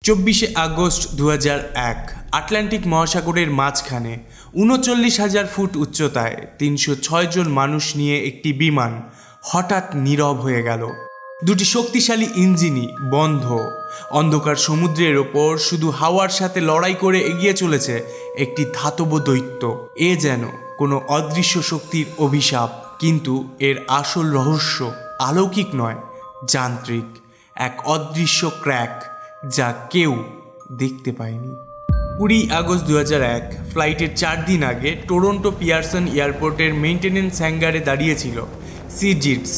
24শে August 2001 Atlantic মহাসাগরের মাঝখানে ৩৯,০০০ foot উচ্চতায় ৩০৬ জন মানুষ নিয়ে একটি বিমান হঠাৎ নীরব হয়ে গেল। দুটি শক্তিশালী ইঞ্জিনই বন্ধ। অন্ধকার সমুদ্রের ওপর শুধু হাওয়ার সাথে লড়াই করে এগিয়ে চলেছে একটি ধাতব দৈত্য। এ যেন কোনো অদৃশ্য শক্তির অভিশাপ, কিন্তু এর আসল রহস্য অলৌকিক নয়, যান্ত্রিক। এক অদৃশ্য ক্র্যাক যা কেউ দেখতে পায়নি। 20 আগস্ট 2001 ফ্লাইটের 4 দিন আগে টরন্টো পিয়ারসন এয়ারপোর্টের মেইনটেনেন্স হ্যাঙ্গারে দাঁড়িয়েছিল সিজিটস।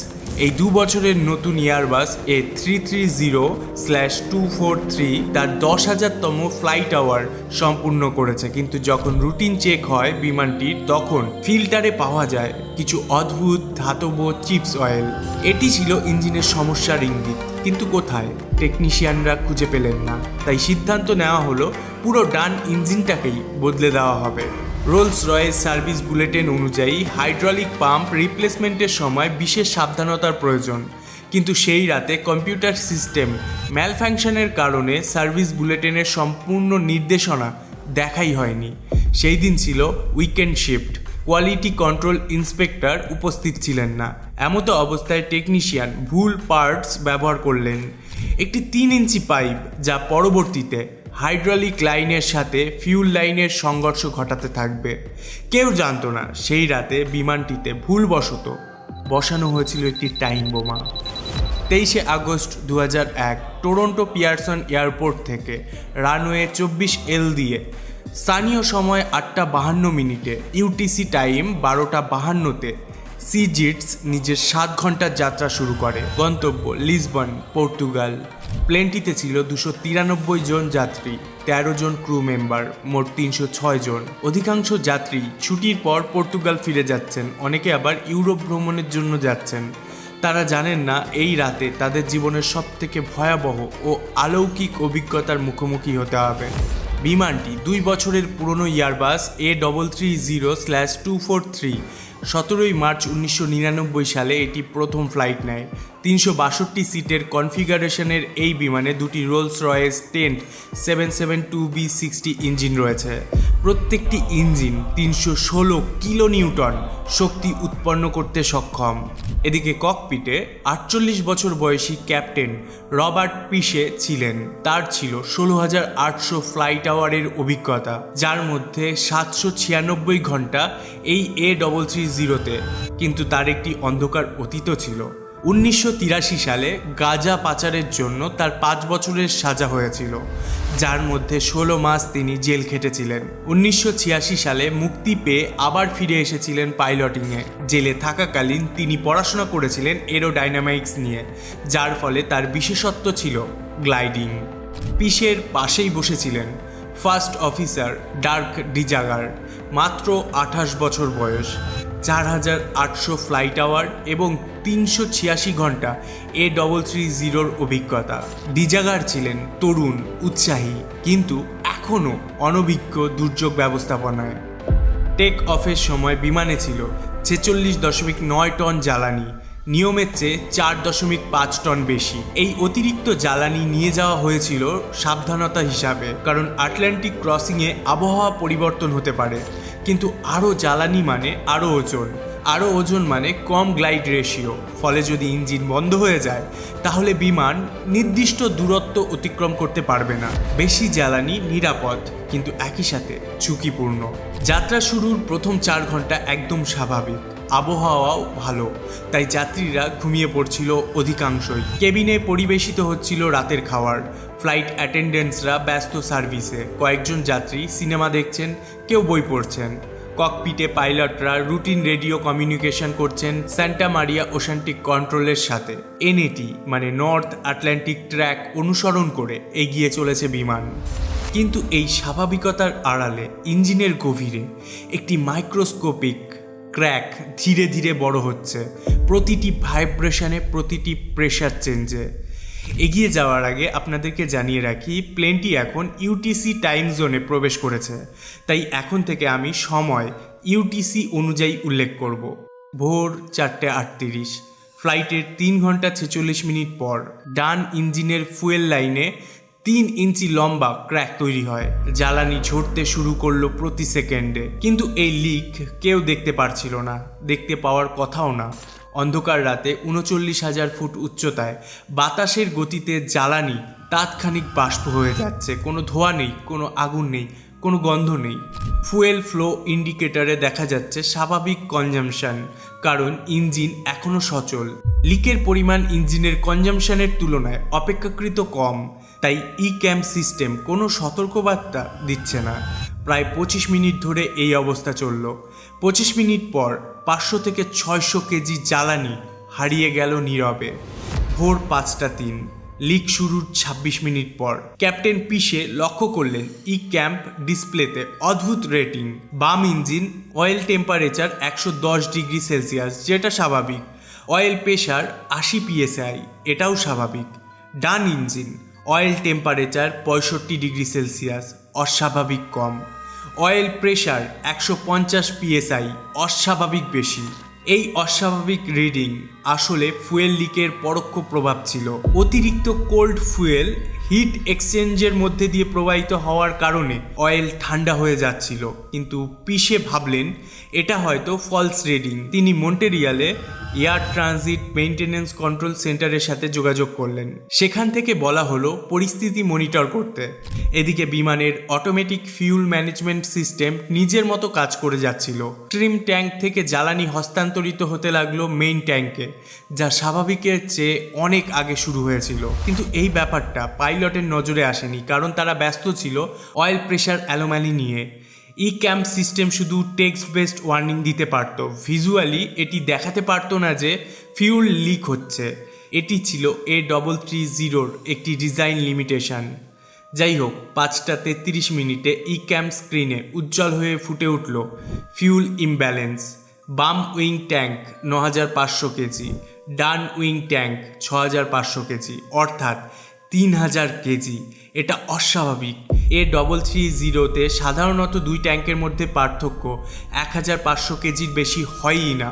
এই 2 বছরের নতুন এয়ারবাস A330/243 তার 10,000তম ফ্লাইট আওয়ার সম্পূর্ণ করেছে, কিন্তু যখন রুটিন চেক হয় বিমানটির, তখন ফিল্টারে পাওয়া যায় কিছু অদ্ভুত ধাতব চিপস অয়েল। এটি ছিল ইঞ্জিনের সমস্যার ইঙ্গিত, কিন্তু কোথায় টেকনিশিয়ানরা খুঁজে পেলেন না। তাই সিদ্ধান্ত নেওয়া হলো পুরো ডান ইঞ্জিনটাকেই বদলে দেওয়া হবে। রোলস রয়েস সার্ভিস বুলেটিন অনুযায়ী হাইড্রোলিক পাম্প রিপ্লেসমেন্টের সময় বিশেষ সাবধানতার প্রয়োজন, কিন্তু সেই রাতে কম্পিউটার সিস্টেম ম্যালফাংশনের কারণে সার্ভিস বুলেটিনের সম্পূর্ণ নির্দেশনা দেখাই হয়নি। সেই দিন ছিল weekend shift, quality control inspector উপস্থিত ছিলেন না। এমতো অবস্থায় টেকনিশিয়ান ভুল পার্টস ব্যবহার করলেন, একটি 3 ইঞ্চি পাইপ, যা পরবর্তীতে হাইড্রোলিক লাইনের সাথে ফিউল লাইনের সংঘর্ষ ঘটাতে থাকবে। কেউ জানতো না সেই রাতে বিমানটিতে ভুলবশত বসানো হয়েছিল একটি টাইম বোমা। 23শে আগস্ট 2001 টরন্টো পিয়ারসন এয়ারপোর্ট থেকে রানওয়ে 24L দিয়ে স্থানীয় সময় 8:52 ইউটিসি টাইম 12:52-তে সিজিটস নিজের 7 ঘন্টার যাত্রা শুরু করে। গন্তব্য লিসবন, পর্তুগাল। প্লেনটিতে ছিল 293 জন যাত্রী, 13 জন ক্রু মেম্বার, মোট 306 জন। অধিকাংশ যাত্রী ছুটির পর পর্তুগাল ফিরে যাচ্ছেন, অনেকে আবার ইউরোপ ভ্রমণের জন্য যাচ্ছেন। তারা জানেন না এই রাতে তাদের জীবনের সবথেকে ভয়াবহ ও অলৌকিক অভিজ্ঞতার মুখোমুখি হতে হবে। বিমানটি 2 বছরের পুরনো এয়ারবাস A330/243। 17 মার্চ 1999 সালে এটি প্রথম ফ্লাইট নেয়। 362 সিটের কনফিগারেশনের এই বিমানে দুটি Rolls Royce tent 772B60 engine রয়েছে। প্রত্যেকটি ইঞ্জিন 316 কিলোনিউটন শক্তি উৎপন্ন করতে সক্ষম। এদিকে ককপিটে 48 বছর বয়সী ক্যাপ্টেন রবার্ট পিশে ছিলেন। তার ছিল 16,800 ফ্লাইট আওয়ারের অভিজ্ঞতা, যার মধ্যে 796 ঘন্টা এই A330-তে। কিন্তু তার একটি অন্ধকার অতীতও ছিল। 1983 সালে গাঁজা পাচারের জন্য তার 5 বছরের সাজা হয়েছিল, যার মধ্যে 16 মাস তিনি জেল খেটেছিলেন। 1986 সালে মুক্তি পেয়ে আবার ফিরে এসেছিলেন পাইলটিংয়ে। জেলে থাকাকালীন তিনি পড়াশোনা করেছিলেন এরোডাইনামিক্স নিয়ে, যার ফলে তার বিশেষত্ব ছিল গ্লাইডিং। পিশের পাশেই বসেছিলেন ফার্স্ট অফিসার ডার্ক ডিজাগার, মাত্র 28 বছর বয়স, 4,800 ফ্লাইট আওয়ার এবং 386 ঘন্টা A330-র অভিজ্ঞতা। ডিজাগার ছিলেন তরুণ, উৎসাহী, কিন্তু এখনও অনভিজ্ঞ দুর্যোগ ব্যবস্থাপনায়। টেক অফের সময় বিমানে ছিল 46.9 টন জ্বালানি, নিয়মের চেয়ে 4.5 টন বেশি। এই অতিরিক্ত জ্বালানি নিয়ে যাওয়া হয়েছিল সাবধানতা হিসাবে, কারণ আটলান্টিক ক্রসিংয়ে আবহাওয়া পরিবর্তন হতে পারে। কিন্তু আরও জ্বালানি মানে আরও ওজন মানে কম গ্লাইড রেশিও। ফলে যদি ইঞ্জিন বন্ধ হয়ে যায় তাহলে বিমান নির্দিষ্ট দূরত্ব অতিক্রম করতে পারবে না। বেশি জ্বালানি নিরাপদ, কিন্তু একই সাথে ঝুঁকিপূর্ণ। যাত্রা শুরুর প্রথম 4 ঘন্টা একদম স্বাভাবিক, আবহাওয়াও ভালো, তাই যাত্রীরা ঘুমিয়ে পড়ছিল অধিকাংশই। কেবিনে পরিবেশিত হচ্ছিল রাতের খাবার। ফ্লাইট অ্যাটেন্ডেন্টসরা ব্যস্ত সার্ভিসে, কয়েকজন যাত্রী সিনেমা দেখছেন, কেউ বই পড়ছেন। ককপিটে পাইলটরা রুটিন রেডিও কমিউনিকেশন করছেন সান্টা মারিয়া ওশান্টিক কন্ট্রোলের সাথে। NAT মানে নর্থ আটলান্টিক ট্র্যাক অনুসরণ করে এগিয়ে চলেছে বিমান। কিন্তু এই স্বাভাবিকতার আড়ালে ইঞ্জিনের গভীরে একটি মাইক্রোস্কোপিক ক্র্যাক ধীরে ধীরে বড় হচ্ছে, প্রতিটি ভাইব্রেশনে, প্রতিটি প্রেশার চেঞ্জে। এগিয়ে যাওয়ার আগে আপনাদেরকে জানিয়ে রাখি, প্লেনটি এখন ইউটিসি টাইম জোনে প্রবেশ করেছে, তাই এখন থেকে আমি সময় ইউটিসি অনুযায়ী উল্লেখ করব। ভোর 4:38। ফ্লাইটের 3 ঘন্টা 46 মিনিট পর ডান ইঞ্জিনের ফুয়েল লাইনে 3 ইঞ্চি লম্বা ক্র্যাক তৈরি হয়। জ্বালানি ঝরতে শুরু করলো প্রতি সেকেন্ডে। কিন্তু এই লিক কেউ দেখতে পারছিল না, দেখতে পাওয়ার কথাও না। অন্ধকার রাতে 39,000 ফুট উচ্চতায় বাতাসের গতিতে জ্বালানি তাৎক্ষণিক বাষ্প হয়ে যাচ্ছে। কোনো ধোঁয়া নেই, কোনো আগুন নেই, কোনো গন্ধ নেই। ফুয়েল ফ্লো ইন্ডিকেটরে দেখা যাচ্ছে স্বাভাবিক কনজামশন, কারণ ইঞ্জিন এখনও সচল। লিকের পরিমাণ ইঞ্জিনের কনজামশনের তুলনায় অপেক্ষাকৃত কম, তাই ক্যাম্প সিস্টেম কোনো সতর্কবার্তা দিচ্ছে না। প্রায় 25 মিনিট ধরে এই অবস্থা চলল। 25 মিনিট পর 500 থেকে 600 কেজি জ্বালানি হারিয়ে গেল নীরবে। ভোর 5:03, লিক শুরুর 26 মিনিট পর ক্যাপ্টেন পিশে লক্ষ্য করলেন ক্যাম্প ডিসপ্লেতে অদ্ভুত রেটিং। বাম engine oil temperature 110 degree Celsius, যেটা স্বাভাবিক। অয়েল প্রেশার 80 PSI, এটাও স্বাভাবিক। ডান engine oil temperature 65 degree Celsius, অস্বাভাবিক কম। অয়েল প্রেশার 150 PSI, অস্বাভাবিক বেশি। এই অস্বাভাবিক রিডিং আসলে ফুয়েল লিকের পরোক্ষ প্রভাব ছিল। অতিরিক্ত কোল্ড ফুয়েল হিট এক্সচেঞ্জের মধ্যে দিয়ে প্রবাহিত হওয়ার কারণে অয়েল ঠান্ডা হয়ে যাচ্ছিল। কিন্তু পিশে ভাবলেন এটা হয়তো ফলস রিডিং। তিনি মন্টেরিয়ালে এয়ার ট্রানজিট মেইনটেনেন্স কন্ট্রোল সেন্টারের সাথে যোগাযোগ করলেন। সেখান থেকে বলা হলো পরিস্থিতি মনিটর করতে। এদিকে বিমানের অটোমেটিক ফিউল ম্যানেজমেন্ট সিস্টেম নিজের মতো কাজ করে যাচ্ছিল। ট্রিম ট্যাঙ্ক থেকে জ্বালানি হস্তান্তরিত হতে লাগলো মেইন ট্যাঙ্কে, যা স্বাভাবিকের চেয়ে অনেক আগে শুরু হয়েছিল। কিন্তু এই ব্যাপারটা পাইলটের নজরে আসেনি, কারণ তারা ব্যস্ত ছিল অয়েল প্রেশার অ্যানোমালি নিয়ে। ক্যাম্প সিস্টেম শুধু টেক্সট বেসড ওয়ার্নিং দিতে পারত, ভিজুয়ালি এটি দেখাতে পারতো না যে ফিউল লিক হচ্ছে। এটি ছিল A330 একটি ডিজাইন লিমিটেশন। যাই হোক, 5:33 ক্যাম্প স্ক্রিনে উজ্জ্বল হয়ে ফুটে উঠল ফিউল ইমব্যালেন্স। বাম উইং ট্যাঙ্ক 9,500 কেজি, ডান উইং ট্যাঙ্ক 6,500 কেজি, অর্থাৎ 3,000 কেজি। এটা অস্বাভাবিক। A330-তে সাধারণত দুই ট্যাঙ্কের মধ্যে পার্থক্য 1,500 কেজির বেশি হয়ই না।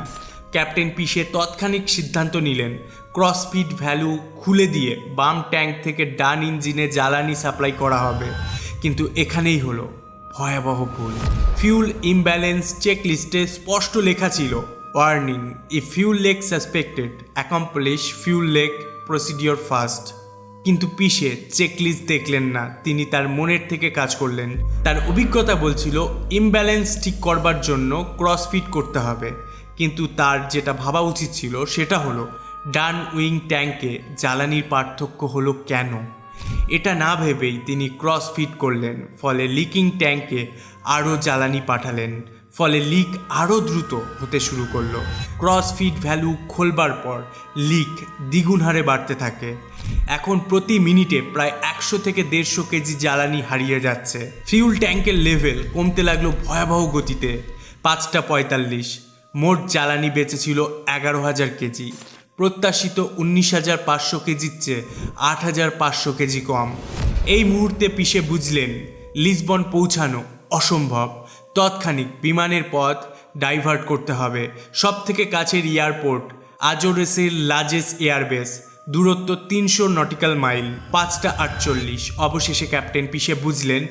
ক্যাপ্টেন পিশে তৎক্ষণিক সিদ্ধান্ত নিলেন ক্রস ফিট ভ্যালু খুলে দিয়ে বাম ট্যাঙ্ক থেকে ডান ইঞ্জিনে জ্বালানি সাপ্লাই করা হবে। কিন্তু এখানেই হলো ভয়াবহ ভুল। ফিউল ইমব্যালেন্স চেকলিস্টে স্পষ্ট লেখা ছিল warning, if fuel lake suspected, accomplish fuel lake procedure first. কিন্তু পিশে চেকলিস্ট দেখলেন না, তিনি তার মনের থেকে কাজ করলেন। তার অভিজ্ঞতা বলছিল ইমব্যালেন্স ঠিক করবার জন্য ক্রস ফিট করতে হবে। কিন্তু তার যেটা ভাবা উচিত ছিল সেটা হলো ডান উইং ট্যাঙ্কে জ্বালানির পার্থক্য হলো কেন। এটা না ভেবেই তিনি ক্রস ফিট করলেন, ফলে লিকিং ট্যাঙ্কে আরও জ্বালানি পাঠালেন, ফলে লিক আরও দ্রুত হতে শুরু করলো। ক্রস ফিট ভ্যালু খোলবার পর লিক দ্বিগুণ হারে বাড়তে থাকে। এখন প্রতি মিনিটে প্রায় 100 থেকে 150 কেজি জ্বালানি হারিয়ে যাচ্ছে। ফিউল ট্যাঙ্কের লেভেল কমতে লাগলো ভয়াবহ গতিতে। 5:45, মোট জ্বালানি বেঁচেছিল 11,000 কেজি। প্রত্যাশিত 19,500 কেজির চেয়ে 8,500 কেজি কম। এই মুহূর্তে পিশে বুঝলেন লিসবন পৌঁছানো অসম্ভব। তৎক্ষণিক বিমানের পথ ডাইভার্ট করতে হবে। সব থেকে কাছের এয়ারপোর্ট আজোরেসের লাজেস এয়ারবেস, দূরত্ব 300 নটিক্যাল মাইল। 5:48, অবশেষে ক্যাপ্টেন পিশে বুঝলেন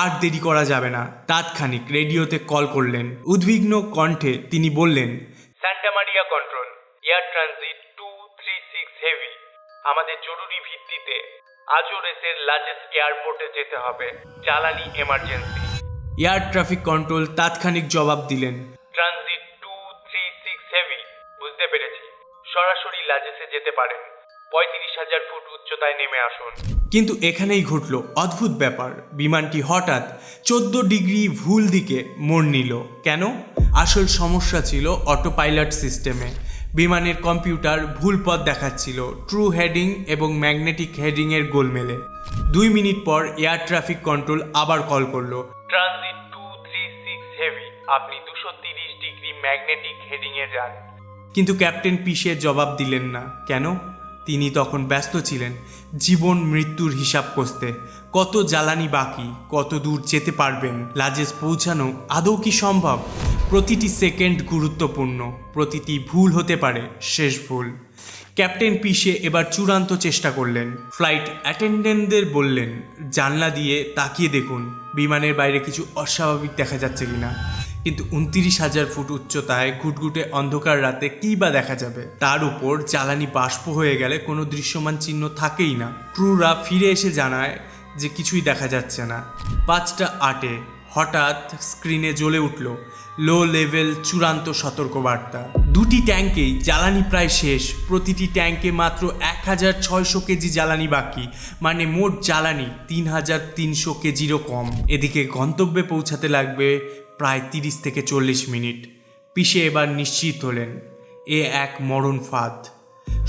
আর দেরি করা যাবে না। তাৎক্ষণিক রেডিওতে কল করলেন। উদ্বিগ্ন কণ্ঠে তিনি বললেন, সান্টা মারিয়া কন্ট্রোল, এয়ার ট্রানজিট 236 হেভি, আমাদের জরুরি ভিত্তিতে আজোরেসের লাজেস এয়ারপোর্টে যেতে হবে, জ্বালানি এমার্জেন্সি। এয়ার ট্রাফিক কন্ট্রোল তাৎক্ষণিক জবাব দিলেন, ট্রানজিট 236 হেভি, বুঝতে পেরেছি, সরাসরি লাজেসে যেতে পারেন, 35,000 ফুট উচ্চতায় নেমে আসুন। কিন্তু এখানেই ঘটল অদ্ভুত ব্যাপার। বিমানটি হঠাৎ 14 ডিগ্রি ভুল দিকে মোড় নিল। কেন? আসল সমস্যা ছিল অটো পাইলট সিস্টেমে। বিমানের কম্পিউটার ভুল পথ দেখাচ্ছিল ট্রু হেডিং এবং ম্যাগনেটিক হেডিংয়ের গোলমেলে। 2 মিনিট পর এয়ার ট্রাফিক কন্ট্রোল আবার কল করলো। ট্রানজিট 236 হেভি, আপনি 230 ডিগ্রি ম্যাগনেটিক হেডিংয়ে যান। কিন্তু ক্যাপ্টেন পিশে জবাব দিলেন না। কেন? তিনি তখন ব্যস্ত ছিলেন জীবন মৃত্যুর হিসাব কষতে। কত জ্বালানি বাকি, কত দূর যেতে পারবেন, লাজেস পৌঁছানো আদৌ কি সম্ভব? প্রতিটি সেকেন্ড গুরুত্বপূর্ণ, প্রতিটি ভুল হতে পারে শেষ ভুল। ক্যাপ্টেন পিসে এবার চূড়ান্ত চেষ্টা করলেন। ফ্লাইট অ্যাটেন্ডেন্টদের বললেন, জানলা দিয়ে তাকিয়ে দেখুন বিমানের বাইরে কিছু অস্বাভাবিক দেখা যাচ্ছে কিনা। কিন্তু 29,000 ফুট উচ্চতায় ঘুটঘুটে অন্ধকার রাতে কী বা দেখা যাবে? তার উপর জ্বালানি বাষ্প হয়ে গেলে কোনো দৃশ্যমান চিহ্ন থাকেই না। ক্রুরা ফিরে এসে জানায় যে কিছুই দেখা যাচ্ছে না। 5:08 হঠাৎ স্ক্রিনে জ্বলে উঠল লো লেভেল চূড়ান্ত সতর্কবার্তা। দুটি ট্যাঙ্কেই জ্বালানি প্রায় শেষ, প্রতিটি ট্যাঙ্কে মাত্র 1,600 কেজি জ্বালানি বাকি, মানে মোট জ্বালানি 3,300 কেজিরও কম। এদিকে গন্তব্যে পৌঁছাতে লাগবে প্রায় 30 থেকে 40 মিনিট। পিসে এবার নিশ্চিত হলেন এ এক মরণ ফাঁদ।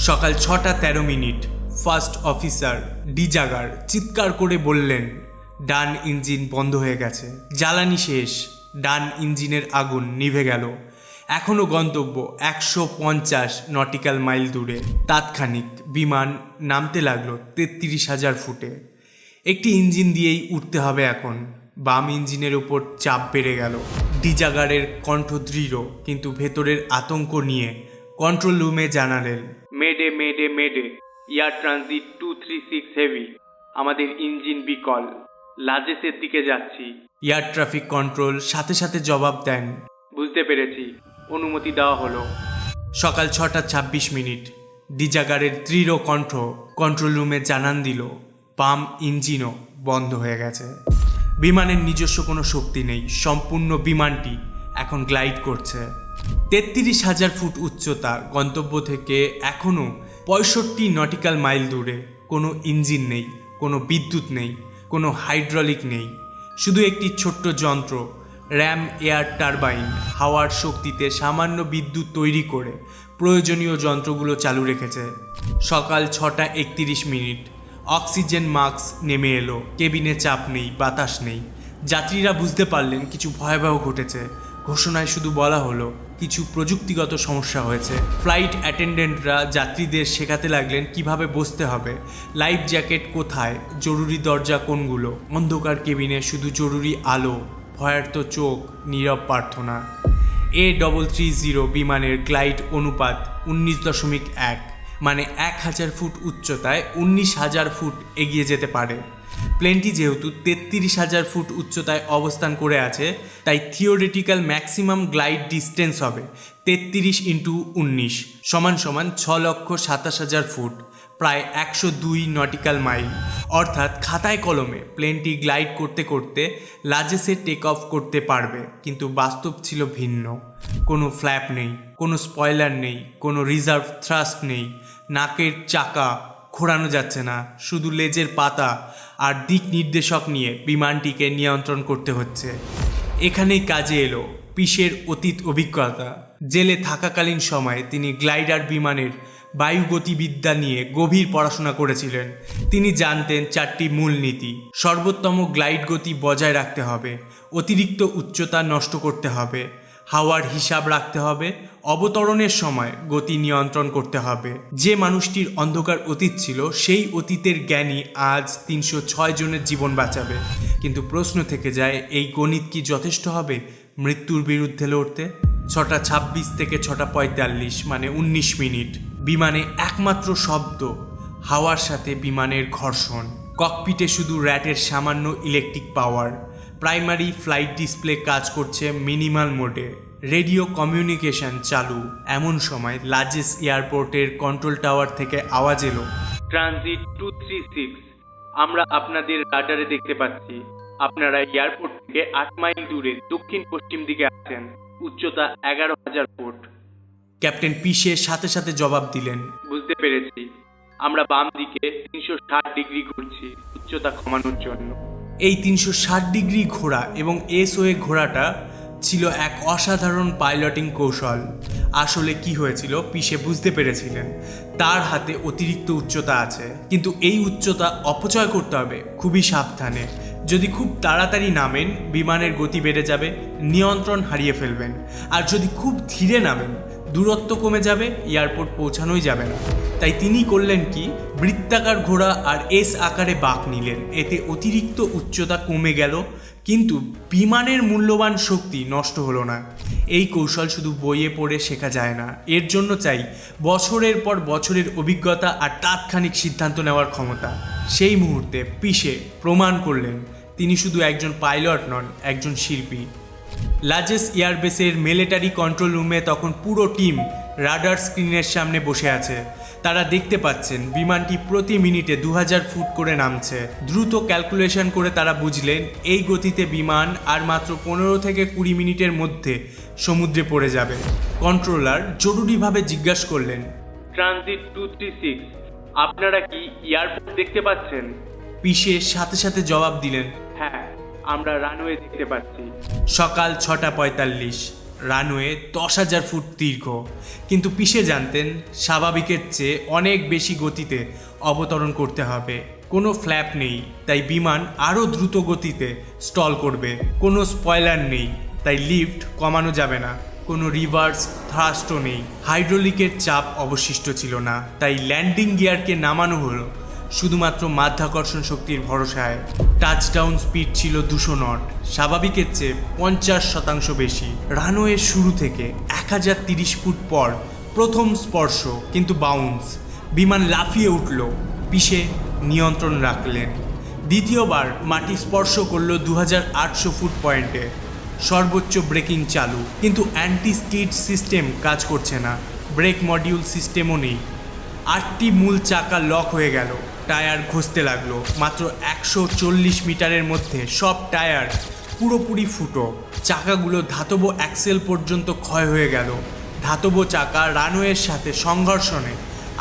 সকাল 6:13 ফার্স্ট অফিসার ডিজাগার চিৎকার করে বললেন, ডান ইঞ্জিন বন্ধ হয়ে গেছে, জ্বালানি শেষ। ডান ইঞ্জিনের আগুন নিভে গেল। এখনও গন্তব্য 150 নটিক্যাল মাইল দূরে। তাৎক্ষণিক বিমান নামতে লাগলো 33,000 ফুটে। একটি ইঞ্জিন দিয়েই উঠতে হবে এখন। বাম ইঞ্জিনের উপর চাপ বেড়ে গেল। ডিজাগারের কণ্ঠ দৃঢ়, কিন্তু ভেতরের আতঙ্ক নিয়ে কন্ট্রোল রুমে জানালেন, মেডে মেডে মেডে, এয়ার ট্রানজিট 236 হেভি, আমাদের ইঞ্জিন বিকল, লাজেসের দিকে যাচ্ছি। এয়ার ট্রাফিক কন্ট্রোল সাথে সাথে জবাব দেন, বুঝতে পেরেছি, অনুমতি দেওয়া হলো। সকাল 6:26 ডিজাগারের দৃঢ় কণ্ঠ কন্ট্রোল রুমে জানান দিল, বাম ইঞ্জিনও বন্ধ হয়ে গেছে। বিমানের নিজস্ব কোনো শক্তি নেই, সম্পূর্ণ বিমানটি এখন গ্লাইড করছে। 33,000 ফুট উচ্চতা, গন্তব্য থেকে এখনও 65 নটিক্যাল মাইল দূরে। কোনো ইঞ্জিন নেই, কোনো বিদ্যুৎ নেই, কোনো হাইড্রোলিক নেই, শুধু একটি ছোট্ট যন্ত্র, র্যাম এয়ার টারবাইন, হাওয়ার শক্তিতে সামান্য বিদ্যুৎ তৈরি করে প্রয়োজনীয় যন্ত্রগুলো চালু রেখেছে। সকাল 6:31 অক্সিজেন মাস্ক নেমে এলো। কেবিনে চাপ নেই, বাতাস নেই। যাত্রীরা বুঝতে পারলেন কিছু ভয়াবহ ঘটেছে। ঘোষণায় শুধু বলা হলো কিছু প্রযুক্তিগত সমস্যা হয়েছে। ফ্লাইট অ্যাটেন্ডেন্টরা যাত্রীদের শেখাতে লাগলেন কিভাবে বসতে হবে, লাইফ জ্যাকেট কোথায়, জরুরি দরজা কোনগুলো। অন্ধকার কেবিনে শুধু জরুরি আলো, ভয়ার্ত চোখ, নীরব প্রার্থনা। A330 বিমানের গ্লাইড অনুপাত 19.1, মানে 1,000 ফুট উচ্চতায় 19,000 ফুট এগিয়ে যেতে পারে। প্লেনটি যেহেতু 33,000 ফুট উচ্চতায় অবস্থান করে আছে, তাই থিওরিটিক্যাল ম্যাক্সিমাম গ্লাইড ডিস্টেন্স হবে 33 × 19 = 6,27,000 ফুট, প্রায় 102 নটিক্যাল মাইল। অর্থাৎ খাতায় কলমে প্লেনটি গ্লাইড করতে করতে লাজেসে টেক অফ করতে পারবে, কিন্তু বাস্তব ছিল ভিন্ন। কোনো ফ্ল্যাপ নেই, কোনো স্পয়লার নেই, কোনো রিজার্ভ থ্রাস্ট নেই, নাকের চাকা ঘোরানো যাচ্ছে না, শুধু লেজের পাতা আর দিক নির্দেশক নিয়ে বিমানটিকে নিয়ন্ত্রণ করতে হচ্ছে। এখানেই কাজে এলো পিসের অতীত অভিজ্ঞতা। জেলে থাকাকালীন সময়ে তিনি গ্লাইডার বিমানের বায়ুগতিবিদ্যা নিয়ে গভীর পড়াশোনা করেছিলেন। তিনি জানতেন 4টি মূলনীতি। সর্বোত্তম গ্লাইড গতি বজায় রাখতে হবে, অতিরিক্ত উচ্চতা নষ্ট করতে হবে, হাওয়ার হিসাব রাখতে হবে, অবতরণের সময় গতি নিয়ন্ত্রণ করতে হবে। যে মানুষটির অন্ধকার অতীত ছিল, সেই অতীতের জ্ঞানী আজ 306 জনের জীবন বাঁচাবে। কিন্তু প্রশ্ন থেকে যায়, এই গণিত কি যথেষ্ট হবে মৃত্যুর বিরুদ্ধে লড়তে? 6:26 থেকে 6:45, মানে 19 মিনিট। বিমানে একমাত্র শব্দ, হাওয়ার সাথে বিমানের ঘর্ষণ। ককপিটে শুধু র্যাটের সামান্য electric power. Primary flight display কাজ করছে মিনিমাল মোডে। রেডিও কমিউনিকেশন চালু। এমন সময় লাজেস এয়ারপোর্টের কন্ট্রোল টাওয়ার থেকে আওয়াজ এলো, ট্রানজিট 236, আমরা আপনাদের রাডারে দেখতে পাচ্ছি। আপনারা এয়ারপোর্ট থেকে 8 মাইল দূরে দক্ষিণ পশ্চিম দিকে আছেন, উচ্চতা 11,000 ফুট। ক্যাপ্টেন পিসে সাথে সাথে জবাব দিলেন, বুঝতে পেরেছি, আমরা বাম দিকে 360 ডিগ্রি ঘুরছি উচ্চতা কমানোর জন্য। এই 360 ডিগ্রি ঘোরা এবং SOA ঘোরাটা ছিল এক অসাধারণ পাইলটিং কৌশল। আসলে কি হয়েছিল, পিসে বুঝতে পেরেছিলেন তার হাতে অতিরিক্ত উচ্চতা আছে, কিন্তু এই উচ্চতা অপচয় করতে হবে খুবই সাবধানে। যদি খুব তাড়াতাড়ি নামেন, বিমানের গতি বেড়ে যাবে, নিয়ন্ত্রণ হারিয়ে ফেলবেন। আর যদি খুব ধীরে নামেন, দূরত্ব কমে যাবে, এয়ারপোর্ট পৌঁছানোই যাবে না। তাই তিনি করলেন কি, বৃত্তাকার ঘোড়া আর S আকারে বাঁক নিলেন। এতে অতিরিক্ত উচ্চতা কমে গেল, কিন্তু বিমানের মূল্যবান শক্তি নষ্ট হলো না। এই কৌশল শুধু বইয়ে পড়ে শেখা যায় না, এর জন্য চাই বছরের পর বছরের অভিজ্ঞতা আর তাৎক্ষণিক সিদ্ধান্ত নেওয়ার ক্ষমতা। সেই মুহূর্তে পিশে প্রমাণ করলেন তিনি শুধু একজন পাইলট নন, একজন শিল্পী। লাজেস এয়ারবেসের মিলিটারি কন্ট্রোল রুমে তখন পুরো টিম রাডার স্ক্রিনের সামনে বসে আছে। তারা দেখতে পাচ্ছেন বিমানটি প্রতি মিনিটে 2000 ফুট করে নামছে। দ্রুত ক্যালকুলেশন করে তারা বুঝলেন এই গতিতে বিমান আর মাত্র 15 থেকে 20 মিনিটের মধ্যে সমুদ্রে পড়ে যাবে। কন্ট্রোলার জরুরিভাবে জিজ্ঞাসা করলেন, ট্রানজিট 236, আপনারা কি এয়ারপোর্ট দেখতে পাচ্ছেন? পিশে সাথে সাথে জবাব দিলেন, হ্যাঁ, আমরা রানওয়ে দেখতে পাচ্ছি। সকাল 6:45, রানওয়ে 10,000 ফুট দীর্ঘ, কিন্তু পিশে জানতেন স্বাভাবিকের চেয়ে অনেক বেশি গতিতে অবতরণ করতে হবে। কোনো ফ্ল্যাপ নেই, তাই বিমান আরও দ্রুত গতিতে স্টল করবে। কোনো স্পয়লার নেই, তাই লিফট কমানো যাবে না। কোনো রিভার্স থ্রাস্টও নেই, হাইড্রোলিকের চাপ অবশিষ্ট ছিল না, তাই ল্যান্ডিং গিয়ারকে নামানো হলো শুধুমাত্র মাধ্যাকর্ষণ শক্তির ভরসায়। টাচডাউন স্পিড ছিল 200 নট, স্বাভাবিকের চেয়ে 50% বেশি। রানওয়ের শুরু থেকে 1030 ফুট পর প্রথম স্পর্শ, কিন্তু বাউন্স, বিমান লাফিয়ে উঠল। পিশে নিয়ন্ত্রণ রাখলেন। দ্বিতীয়বার মাটি স্পর্শ করল 2800 ফুট পয়েন্টে। সর্বোচ্চ ব্রেকিং চালু, কিন্তু অ্যান্টি স্কিড সিস্টেম কাজ করছে না, ব্রেক মডিউল সিস্টেমও নেই। 8টি মূল চাকা লক হয়ে গেল, টায়ার ঘষতে লাগলো। মাত্র 140 মিটারের মধ্যে সব টায়ার পুরোপুরি ফুটো। চাকাগুলো ধাতব অ্যাক্সেল পর্যন্ত ক্ষয় হয়ে গেল। ধাতব চাকা রানওয়ের সাথে সংঘর্ষণে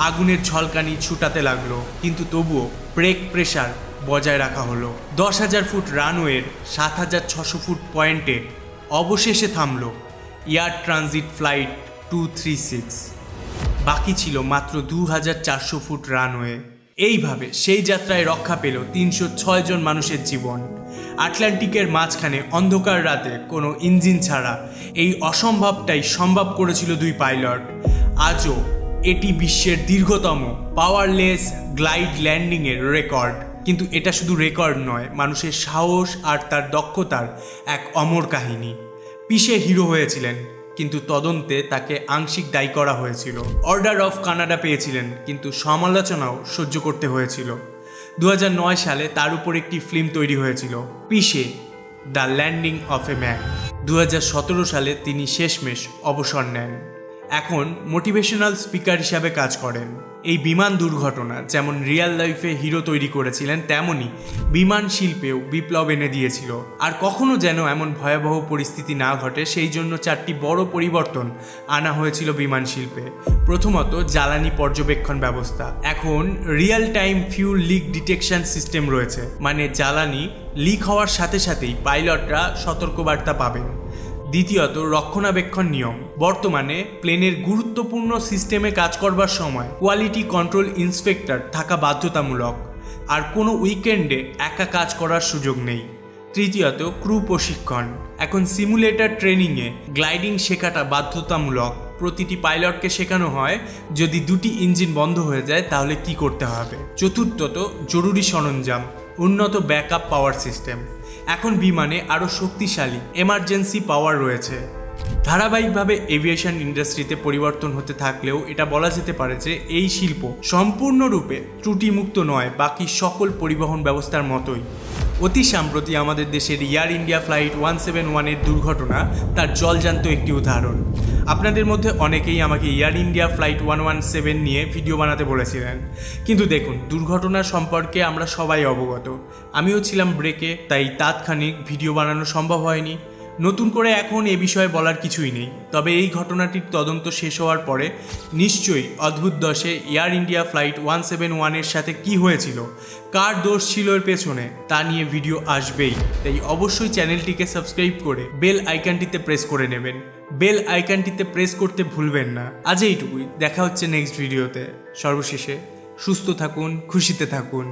আগুনের ঝলকানি ছুটাতে লাগলো, কিন্তু তবুও ব্রেক প্রেশার বজায় রাখা হলো। 10,000 ফুট রানওয়ের 7,600 ফুট পয়েন্টে অবশেষে থামলো এয়ার ট্রানজিট ফ্লাইট 236। বাকি ছিল মাত্র 2,400 ফুট রানওয়ে। এইভাবে সেই যাত্রায় রক্ষা পেল 306 জন মানুষের জীবন। আটলান্টিকের মাঝখানে অন্ধকার রাতে কোনো ইঞ্জিন ছাড়া এই অসম্ভবটাই সম্ভব করেছিল দুই পাইলট। আজও এটি বিশ্বের দীর্ঘতম পাওয়ারলেস গ্লাইড ল্যান্ডিংয়ের রেকর্ড। কিন্তু এটা শুধু রেকর্ড নয়, মানুষের সাহস আর তার দক্ষতার এক অমর কাহিনী। পিশে হিরো হয়েছিলেন, কিন্তু তদন্তে তাকে আংশিক দায়ী করা হয়েছিল। অর্ডার অফ কানাডা পেয়েছিলেন, কিন্তু সমালোচনাও সহ্য করতে হয়েছিল। 2009 সালে তার উপর একটি ফিল্ম তৈরি হয়েছিল, পিশে the landing of a man. 2017 সালে তিনি শেষমেশ অবসর নেন। এখন মোটিভেশনাল স্পিকার হিসাবে কাজ করেন। এই বিমান দুর্ঘটনা যেমন রিয়েল লাইফে হিরো তৈরি করেছিলেন, তেমনই বিমান শিল্পেও বিপ্লব এনে দিয়েছিল। আর কখনো যেন এমন ভয়াবহ পরিস্থিতি না ঘটে, সেই জন্য 4টি বড় পরিবর্তন আনা হয়েছিল বিমান শিল্পে। প্রথমত, জ্বালানি পর্যবেক্ষণ ব্যবস্থা। এখন real time fuel leak detection system রয়েছে, মানে জ্বালানি লিক হওয়ার সাথে সাথেই পাইলটরা সতর্কবার্তা পাবেন। দ্বিতীয়ত, রক্ষণাবেক্ষণ নিয়ম। বর্তমানে প্লেনের গুরুত্বপূর্ণ সিস্টেমে কাজ করবার সময় কোয়ালিটি কন্ট্রোল ইন্সপেক্টর থাকা বাধ্যতামূলক, আর কোনো উইকেন্ডে একা কাজ করার সুযোগ নেই। তৃতীয়ত, ক্রু প্রশিক্ষণ। এখন সিমুলেটর ট্রেনিংয়ে গ্লাইডিং শেখাটা বাধ্যতামূলক। প্রতিটি পাইলটকে শেখানো হয় যদি 2টি ইঞ্জিন বন্ধ হয়ে যায় তাহলে কি করতে হবে। চতুর্থত, জরুরি সরঞ্জাম, উন্নত ব্যাকআপ পাওয়ার সিস্টেম। এখন বিমানে আরও শক্তিশালী এমার্জেন্সি পাওয়ার রয়েছে। ধারাবাহিকভাবে এভিয়েশন ইন্ডাস্ট্রিতে পরিবর্তন হতে থাকলেও এটা বলা যেতে পারে যে এই শিল্প সম্পূর্ণরূপে ত্রুটিমুক্ত নয়, বাকি সকল পরিবহন ব্যবস্থার মতোই। অতি সম্প্রতি আমাদের দেশের এয়ার ইন্ডিয়া ফ্লাইট 171-এর দুর্ঘটনা তার জলজান্ত একটি উদাহরণ। আপনাদের মধ্যে অনেকেই আমাকে এয়ার ইন্ডিয়া ফ্লাইট 117 নিয়ে ভিডিও বানাতে বলেছিলেন, কিন্তু দেখুন, দুর্ঘটনা সম্পর্কে আমরা সবাই অবগত। আমিও ছিলাম ব্রেকে, তাই তাৎক্ষণিক ভিডিও বানানো সম্ভব হয়নি। নতুন করে এখন এ বিষয়ে বলার কিছুই নেই। তবে এই ঘটনাটির তদন্ত শেষ হওয়ার পরে নিশ্চয়ই অদ্ভুত দশে এয়ার ইন্ডিয়া ফ্লাইট 171-এর সাথে কি হয়েছিল, কার দোষ ছিল এর পেছনে, তা নিয়ে ভিডিও আসবেই। তাই অবশ্যই চ্যানেলটিকে সাবস্ক্রাইব করে বেল আইকনটিতে প্রেস করে নেবেন। বেল আইকনটিতে প্রেস করতে ভুলবেন না। আজ এইটুকুই, দেখা হচ্ছে নেক্সট ভিডিওতে। সর্বশেষে সুস্থ থাকুন, খুশিতে থাকুন।